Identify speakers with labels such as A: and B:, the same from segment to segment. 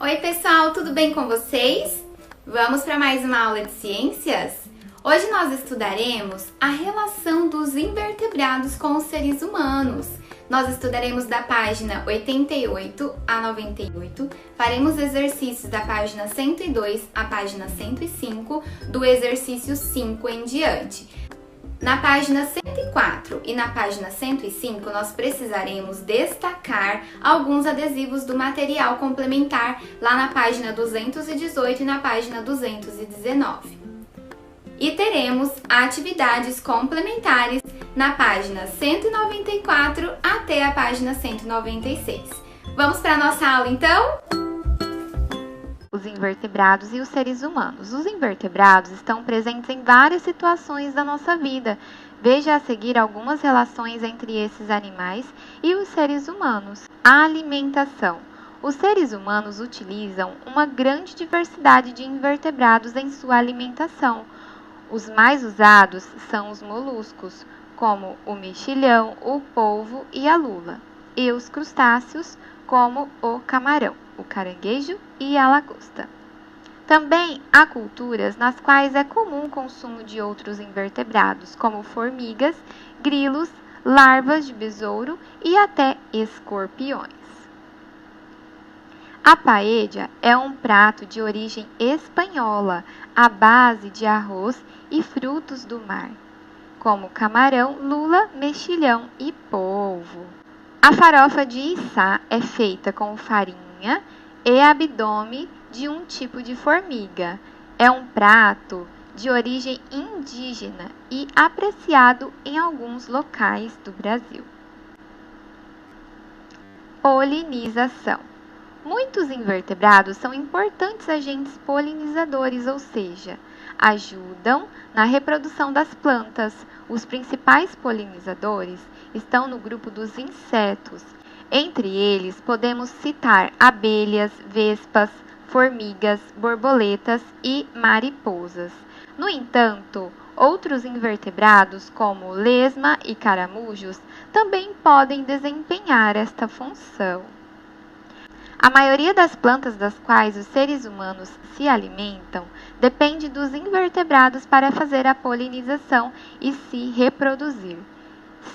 A: Oi pessoal, tudo bem com vocês? Vamos para mais uma aula de ciências? Hoje nós estudaremos a relação dos invertebrados com os seres humanos. Nós estudaremos da página 88 a 98, faremos exercícios da página 102 à página 105, do exercício 5 em diante. Na página 104 e na página 105, nós precisaremos destacar alguns adesivos do material complementar lá na página 218 e na página 219. E teremos atividades complementares na página 194 até a página 196. Vamos para a nossa aula então?
B: Os invertebrados e os seres humanos. Os invertebrados estão presentes em várias situações da nossa vida. Veja a seguir algumas relações entre esses animais e os seres humanos. A alimentação. Os seres humanos utilizam uma grande diversidade de invertebrados em sua alimentação. Os mais usados são os moluscos, como o mexilhão, o polvo e a lula, e os crustáceos, como o camarão, o caranguejo e a lagosta. Também há culturas nas quais é comum o consumo de outros invertebrados, como formigas, grilos, larvas de besouro e até escorpiões. A paella é um prato de origem espanhola, à base de arroz e frutos do mar, como camarão, lula, mexilhão e polvo. A farofa de içá é feita com farinha e abdômen de um tipo de formiga. É um prato de origem indígena e apreciado em alguns locais do Brasil. Polinização. Muitos invertebrados são importantes agentes polinizadores, ou seja, ajudam na reprodução das plantas. Os principais polinizadores estão no grupo dos insetos. Entre eles, podemos citar abelhas, vespas, formigas, borboletas e mariposas. No entanto, outros invertebrados, como lesma e caramujos, também podem desempenhar esta função. A maioria das plantas das quais os seres humanos se alimentam depende dos invertebrados para fazer a polinização e se reproduzir.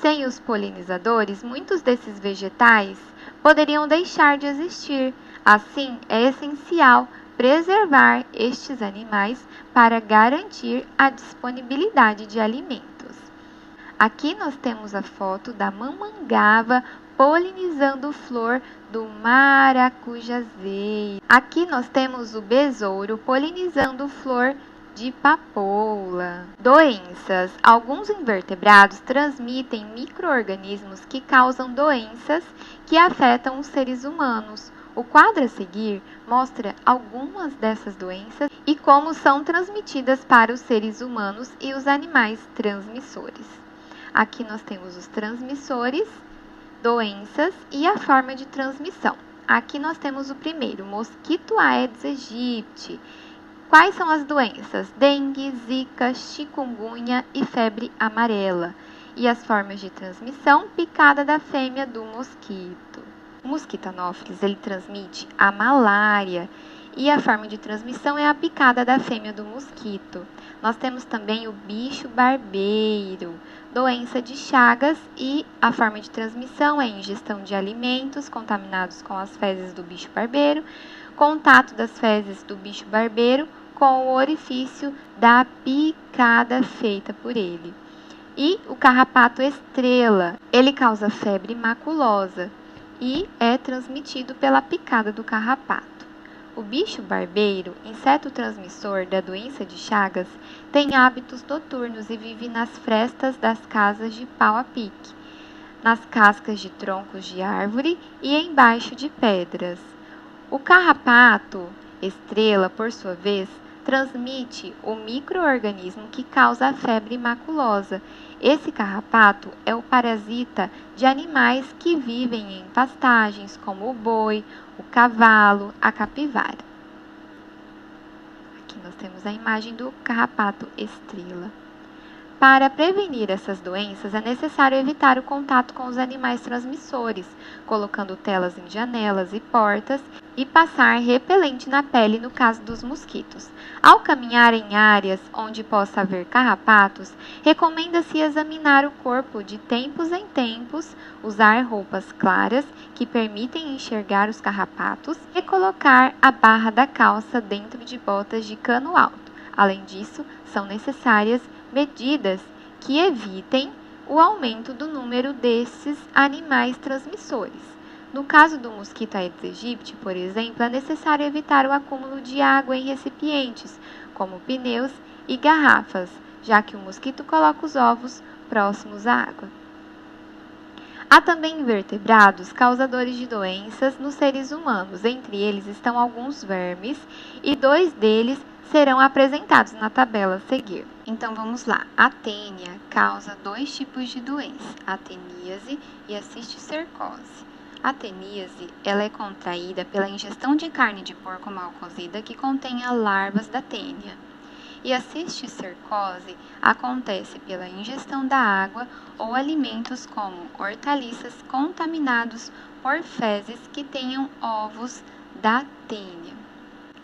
B: Sem os polinizadores, muitos desses vegetais poderiam deixar de existir. Assim, é essencial preservar estes animais para garantir a disponibilidade de alimentos. Aqui nós temos a foto da mamangava polinizando flor do maracujazeiro. Aqui nós temos o besouro polinizando flor de papoula. Doenças. Alguns invertebrados transmitem micro-organismos que causam doenças que afetam os seres humanos. O quadro a seguir mostra algumas dessas doenças e como são transmitidas para os seres humanos e os animais transmissores. Aqui nós temos os transmissores, doenças e a forma de transmissão. Aqui nós temos o primeiro, mosquito Aedes aegypti. Quais são as doenças? Dengue, zika, chikungunya e febre amarela. E as formas de transmissão, picada da fêmea do mosquito. O mosquito Anopheles, ele transmite a malária e a forma de transmissão é a picada da fêmea do mosquito. Nós temos também o bicho barbeiro, doença de Chagas, e a forma de transmissão é a ingestão de alimentos contaminados com as fezes do bicho barbeiro, contato das fezes do bicho barbeiro com o orifício da picada feita por ele. E o carrapato estrela, ele causa febre maculosa e é transmitido pela picada do carrapato. O bicho barbeiro, inseto transmissor da doença de Chagas, tem hábitos noturnos e vive nas frestas das casas de pau a pique, nas cascas de troncos de árvore e embaixo de pedras. O carrapato estrela, por sua vez, transmite o micro-organismo que causa a febre maculosa. Esse carrapato é o parasita de animais que vivem em pastagens, como o boi, o cavalo, a capivara. Aqui nós temos a imagem do carrapato estrela. Para prevenir essas doenças, é necessário evitar o contato com os animais transmissores, colocando telas em janelas e portas e passar repelente na pele no caso dos mosquitos. Ao caminhar em áreas onde possa haver carrapatos, recomenda-se examinar o corpo de tempos em tempos, usar roupas claras que permitem enxergar os carrapatos e colocar a barra da calça dentro de botas de cano alto. Além disso, são necessárias medidas que evitem o aumento do número desses animais transmissores. No caso do mosquito Aedes aegypti, por exemplo, é necessário evitar o acúmulo de água em recipientes, como pneus e garrafas, já que o mosquito coloca os ovos próximos à água. Há também invertebrados causadores de doenças nos seres humanos. Entre eles estão alguns vermes e 2 deles serão apresentados na tabela a seguir. Então vamos lá. A tênia causa 2 tipos de doença, a teníase e a cisticercose. A teníase ela é contraída pela ingestão de carne de porco mal cozida que contenha larvas da tênia. E a cisticercose acontece pela ingestão da água ou alimentos como hortaliças contaminados por fezes que tenham ovos da tênia.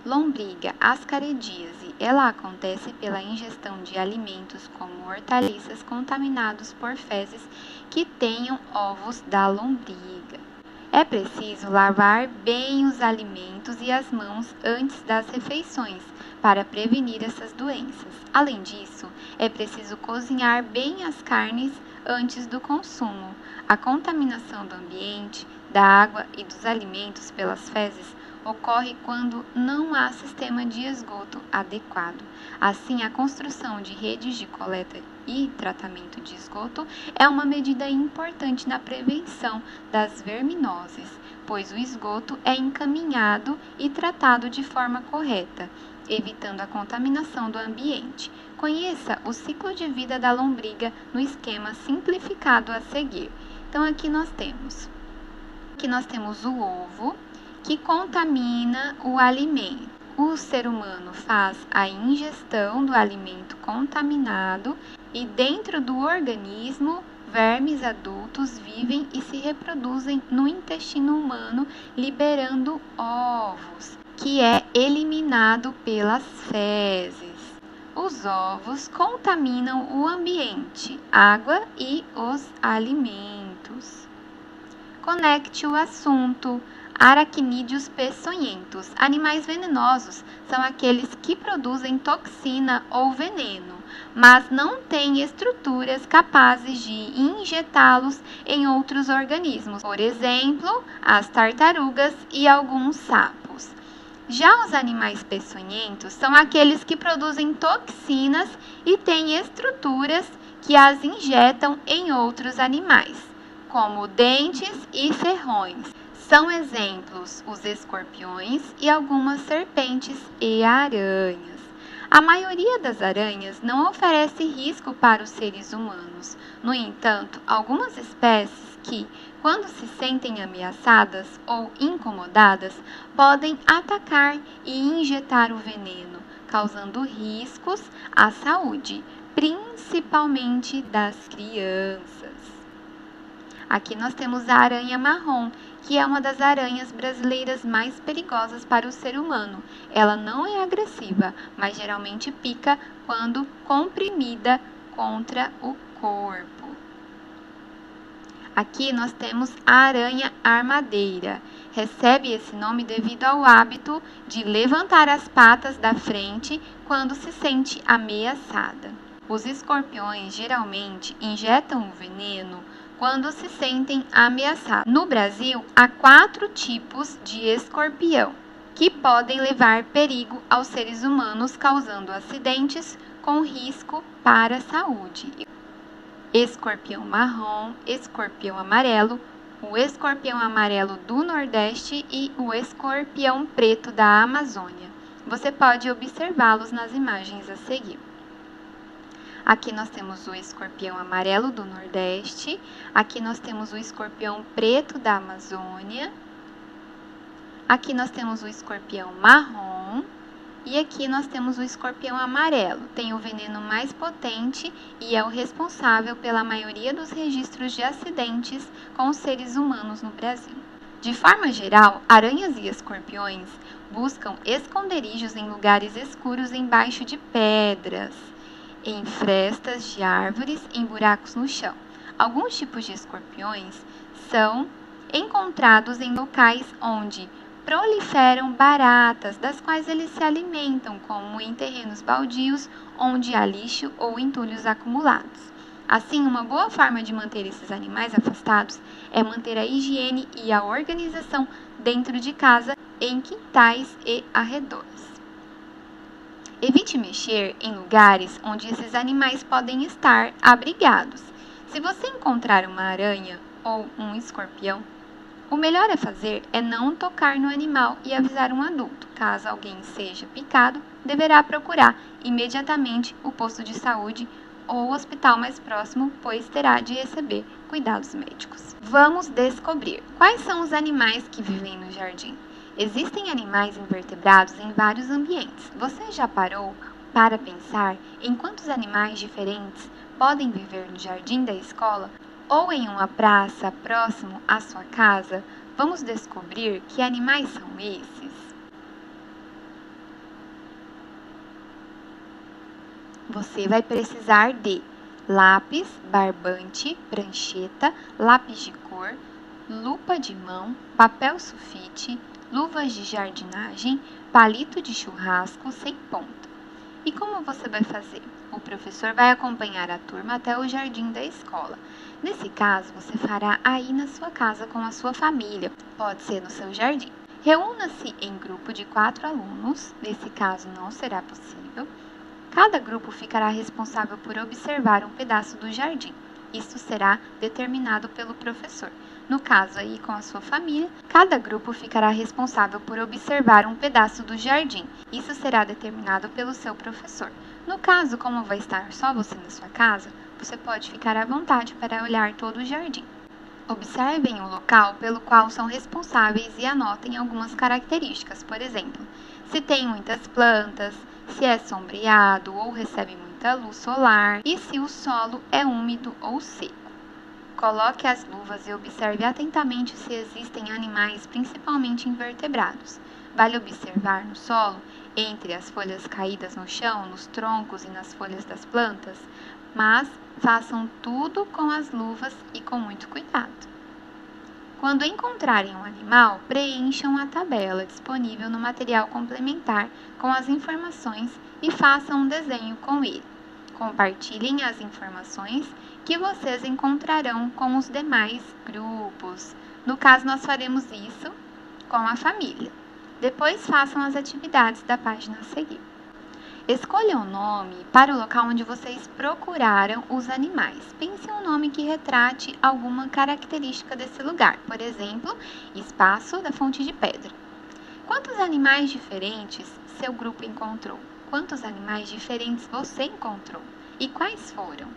B: Lombriga ascaridíase, ela acontece pela ingestão de alimentos como hortaliças contaminados por fezes que tenham ovos da lombriga. É preciso lavar bem os alimentos e as mãos antes das refeições para prevenir essas doenças. Além disso, é preciso cozinhar bem as carnes antes do consumo. A contaminação do ambiente, da água e dos alimentos pelas fezes ocorre quando não há sistema de esgoto adequado. Assim, a construção de redes de coleta e tratamento de esgoto é uma medida importante na prevenção das verminoses, pois o esgoto é encaminhado e tratado de forma correta, evitando a contaminação do ambiente. Conheça o ciclo de vida da lombriga no esquema simplificado a seguir. Então, aqui nós temos o ovo, que contamina o alimento. O ser humano faz a ingestão do alimento contaminado e dentro do organismo, vermes adultos vivem e se reproduzem no intestino humano, liberando ovos, que é eliminado pelas fezes. Os ovos contaminam o ambiente, água e os alimentos. Conecte o assunto. Aracnídeos peçonhentos. Animais venenosos são aqueles que produzem toxina ou veneno, mas não têm estruturas capazes de injetá-los em outros organismos, por exemplo, as tartarugas e alguns sapos. Já os animais peçonhentos são aqueles que produzem toxinas e têm estruturas que as injetam em outros animais, como dentes e ferrões. São exemplos os escorpiões e algumas serpentes e aranhas. A maioria das aranhas não oferece risco para os seres humanos. No entanto, algumas espécies que, quando se sentem ameaçadas ou incomodadas, podem atacar e injetar o veneno, causando riscos à saúde, principalmente das crianças. Aqui nós temos a aranha marrom, que é uma das aranhas brasileiras mais perigosas para o ser humano. Ela não é agressiva, mas geralmente pica quando comprimida contra o corpo. Aqui nós temos a aranha armadeira. Recebe esse nome devido ao hábito de levantar as patas da frente quando se sente ameaçada. Os escorpiões geralmente injetam o veneno quando se sentem ameaçados. No Brasil, há 4 tipos de escorpião, que podem levar perigo aos seres humanos, causando acidentes com risco para a saúde. Escorpião marrom, escorpião amarelo, o escorpião amarelo do Nordeste e o escorpião preto da Amazônia. Você pode observá-los nas imagens a seguir. Aqui nós temos o escorpião amarelo do Nordeste, aqui nós temos o escorpião preto da Amazônia, aqui nós temos o escorpião marrom E aqui nós temos o escorpião amarelo. Tem o veneno mais potente e é o responsável pela maioria dos registros de acidentes com os seres humanos no Brasil. De forma geral, aranhas e escorpiões buscam esconderijos em lugares escuros embaixo de pedras, em frestas de árvores, em buracos no chão. Alguns tipos de escorpiões são encontrados em locais onde proliferam baratas, das quais eles se alimentam, como em terrenos baldios, onde há lixo ou entulhos acumulados. Assim, uma boa forma de manter esses animais afastados é manter a higiene e a organização dentro de casa, em quintais e arredores. Evite mexer em lugares onde esses animais podem estar abrigados. Se você encontrar uma aranha ou um escorpião, o melhor a fazer é não tocar no animal e avisar um adulto. Caso alguém seja picado, deverá procurar imediatamente o posto de saúde ou o hospital mais próximo, pois terá de receber cuidados médicos. Vamos descobrir quais são os animais que vivem no jardim. Existem animais invertebrados em vários ambientes. Você já parou para pensar em quantos animais diferentes podem viver no jardim da escola ou em uma praça próximo à sua casa? Vamos descobrir que animais são esses. Você vai precisar de lápis, barbante, prancheta, lápis de cor, lupa de mão, papel sulfite, luvas de jardinagem, palito de churrasco sem ponta. E como você vai fazer? O professor vai acompanhar a turma até o jardim da escola. Nesse caso, você fará aí na sua casa com a sua família. Pode ser no seu jardim. Reúna-se em grupo de 4 alunos. Nesse caso, não será possível. Cada grupo ficará responsável por observar um pedaço do jardim. Isso será determinado pelo professor. No caso aí com a sua família, cada grupo ficará responsável por observar um pedaço do jardim. Isso será determinado pelo seu professor. No caso, como vai estar só você na sua casa, você pode ficar à vontade para olhar todo o jardim. Observem o local pelo qual são responsáveis e anotem algumas características. Por exemplo, se tem muitas plantas, se é sombreado ou recebe muita luz solar e se o solo é úmido ou seco. Coloque as luvas e observe atentamente se existem animais, principalmente invertebrados. Vale observar no solo, entre as folhas caídas no chão, nos troncos e nas folhas das plantas, mas façam tudo com as luvas e com muito cuidado. Quando encontrarem um animal, preencham a tabela disponível no material complementar com as informações e façam um desenho com ele. Compartilhem as informações que vocês encontrarão com os demais grupos. No caso, nós faremos isso com a família. Depois, façam as atividades da página a seguir. Escolham um nome para o local onde vocês procuraram os animais. Pense em um nome que retrate alguma característica desse lugar. Por exemplo, Espaço da Fonte de Pedra. Quantos animais diferentes seu grupo encontrou? Quantos animais diferentes você encontrou? E quais foram?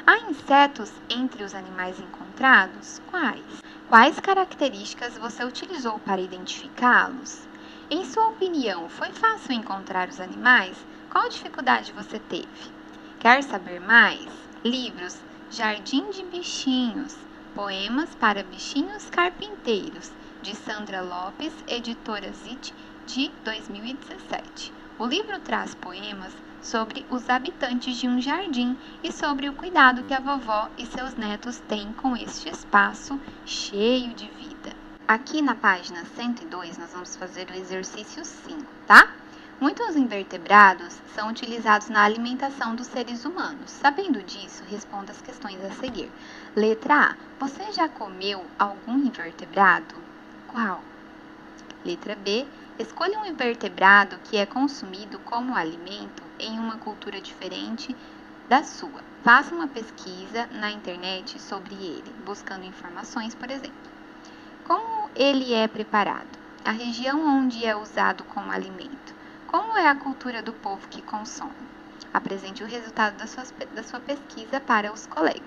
B: Há insetos entre os animais encontrados? Quais? Quais características você utilizou para identificá-los? Em sua opinião, foi fácil encontrar os animais? Qual dificuldade você teve? Quer saber mais? Livros Jardim de Bichinhos, Poemas para Bichinhos Carpinteiros, de Sandra Lopes, editora Zit, de 2017. O livro traz poemas sobre os habitantes de um jardim e sobre o cuidado que a vovó e seus netos têm com este espaço cheio de vida. Aqui na página 102 nós vamos fazer o exercício 5, tá? Muitos invertebrados são utilizados na alimentação dos seres humanos. Sabendo disso, responda as questões a seguir. Letra A. Você já comeu algum invertebrado? Qual? Letra B. Escolha um invertebrado que é consumido como alimento em uma cultura diferente da sua. Faça uma pesquisa na internet sobre ele, buscando informações, por exemplo. Como ele é preparado? A região onde é usado como alimento. Como é a cultura do povo que consome? Apresente o resultado da sua pesquisa para os colegas.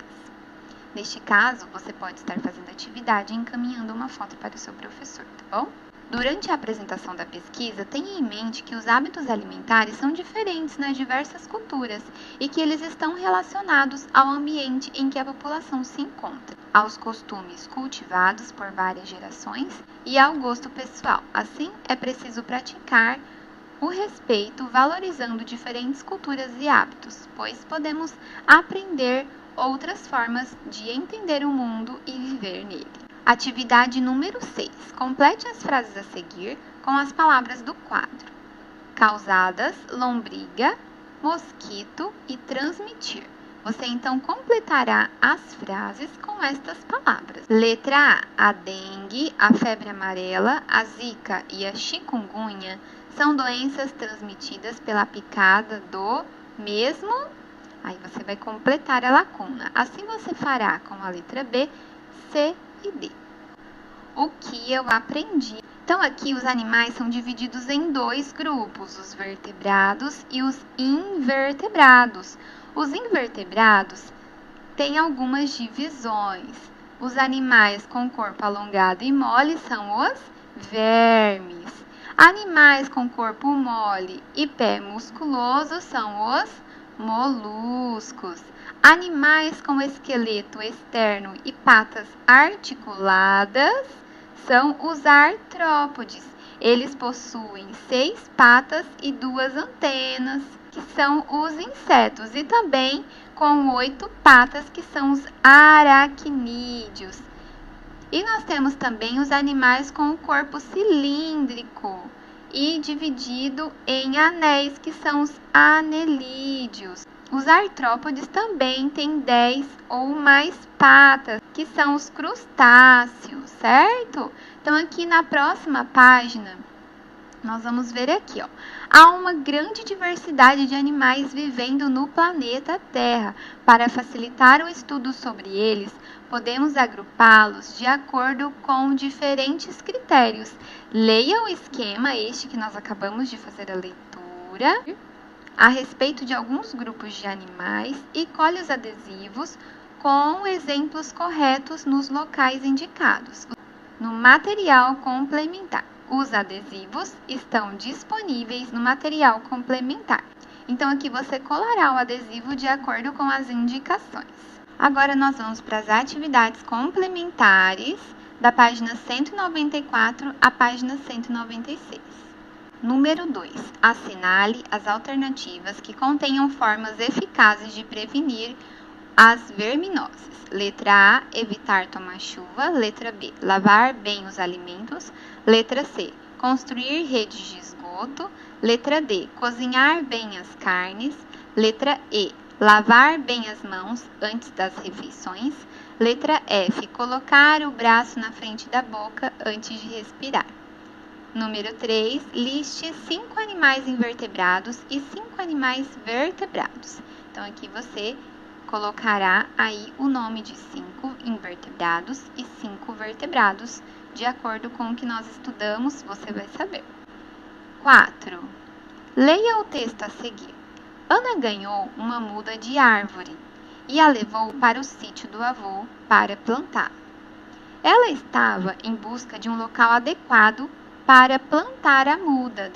B: Neste caso, você pode estar fazendo atividade e encaminhando uma foto para o seu professor, tá bom? Durante a apresentação da pesquisa, tenha em mente que os hábitos alimentares são diferentes nas diversas culturas e que eles estão relacionados ao ambiente em que a população se encontra, aos costumes cultivados por várias gerações e ao gosto pessoal. Assim, é preciso praticar o respeito, valorizando diferentes culturas e hábitos, pois podemos aprender outras formas de entender o mundo e viver nele. Atividade número 6. Complete as frases a seguir com as palavras do quadro: causadas, lombriga, mosquito e transmitir. Você então completará as frases com estas palavras. Letra A. A dengue, a febre amarela, a zika e a chikungunya são doenças transmitidas pela picada do mesmo. Aí você vai completar a lacuna. Assim você fará com a letra B, C e D. O que eu aprendi? Então, aqui os animais são divididos em dois grupos, os vertebrados e os invertebrados. Os invertebrados têm algumas divisões. Os animais com corpo alongado e mole são os vermes. Animais com corpo mole e pé musculoso são os moluscos. Animais com esqueleto externo e patas articuladas são os artrópodes. Eles possuem 6 patas e 2 antenas, que são os insetos, e também com 8 patas, que são os aracnídeos. E nós temos também os animais com o corpo cilíndrico e dividido em anéis, que são os anelídeos. Os artrópodes também têm 10 ou mais patas, que são os crustáceos, certo? Então, aqui na próxima página, nós vamos ver aqui, ó. Há uma grande diversidade de animais vivendo no planeta Terra. Para facilitar o estudo sobre eles, podemos agrupá-los de acordo com diferentes critérios. Leia o esquema, este que nós acabamos de fazer a leitura, a respeito de alguns grupos de animais e colhe os adesivos com exemplos corretos nos locais indicados. No material complementar. Os adesivos estão disponíveis no material complementar. Então, aqui você colará o adesivo de acordo com as indicações. Agora, nós vamos para as atividades complementares da página 194 à página 196. Número 2. Assinale as alternativas que contenham formas eficazes de prevenir as verminoses. Letra A, evitar tomar chuva. Letra B, lavar bem os alimentos. Letra C, construir redes de esgoto. Letra D, cozinhar bem as carnes. Letra E, lavar bem as mãos antes das refeições. Letra F, colocar o braço na frente da boca antes de respirar. Número 3, liste 5 animais invertebrados e 5 animais vertebrados. Então, aqui você colocará aí o nome de 5 invertebrados e 5 vertebrados. De acordo com o que nós estudamos, você vai saber. 4. Leia o texto a seguir. Ana ganhou uma muda de árvore e a levou para o sítio do avô para plantar. Ela estava em busca de um local adequado para plantar a muda.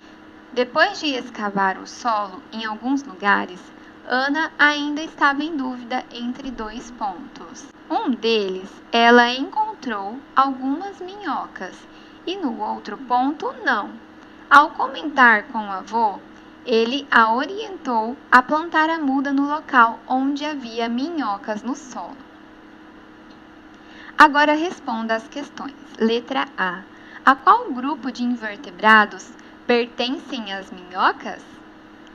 B: Depois de escavar o solo em alguns lugares, Ana ainda estava em dúvida entre 2 pontos. Um deles, ela encontrou algumas minhocas e no outro ponto, não. Ao comentar com o avô, ele a orientou a plantar a muda no local onde havia minhocas no solo. Agora responda as questões. Letra A. A qual grupo de invertebrados pertencem as minhocas?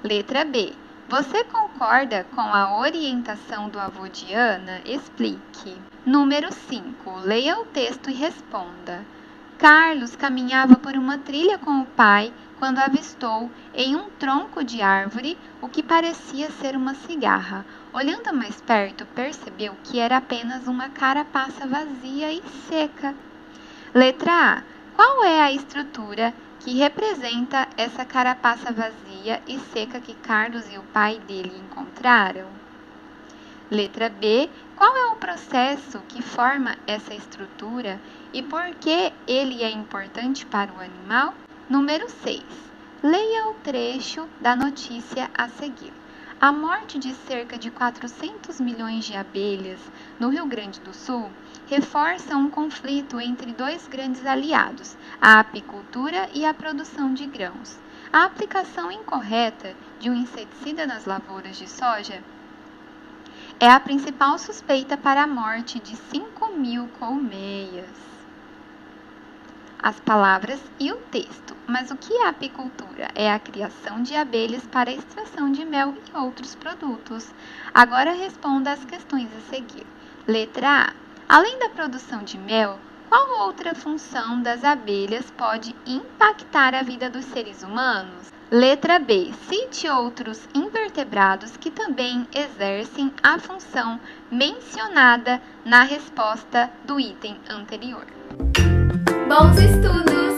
B: Letra B. Você concorda com a orientação do avô de Ana? Explique. Número 5. Leia o texto e responda. Carlos caminhava por uma trilha com o pai quando avistou em um tronco de árvore o que parecia ser uma cigarra. Olhando mais perto, percebeu que era apenas uma carapaça vazia e seca. Letra A. Qual é a estrutura que representa essa carapaça vazia e seca que Carlos e o pai dele encontraram? Letra B. Qual é o processo que forma essa estrutura e por que ele é importante para o animal? Número 6. Leia o trecho da notícia a seguir. A morte de cerca de 400 milhões de abelhas no Rio Grande do Sul reforça um conflito entre dois grandes aliados, a apicultura e a produção de grãos. A aplicação incorreta de um inseticida nas lavouras de soja é a principal suspeita para a morte de 5.000 colmeias. As palavras e o texto. Mas o que é apicultura? É a criação de abelhas para a extração de mel e outros produtos. Agora responda às questões a seguir. Letra A. Além da produção de mel, qual outra função das abelhas pode impactar a vida dos seres humanos? Letra B. Cite outros invertebrados que também exercem a função mencionada na resposta do item anterior.
A: Bons estudos!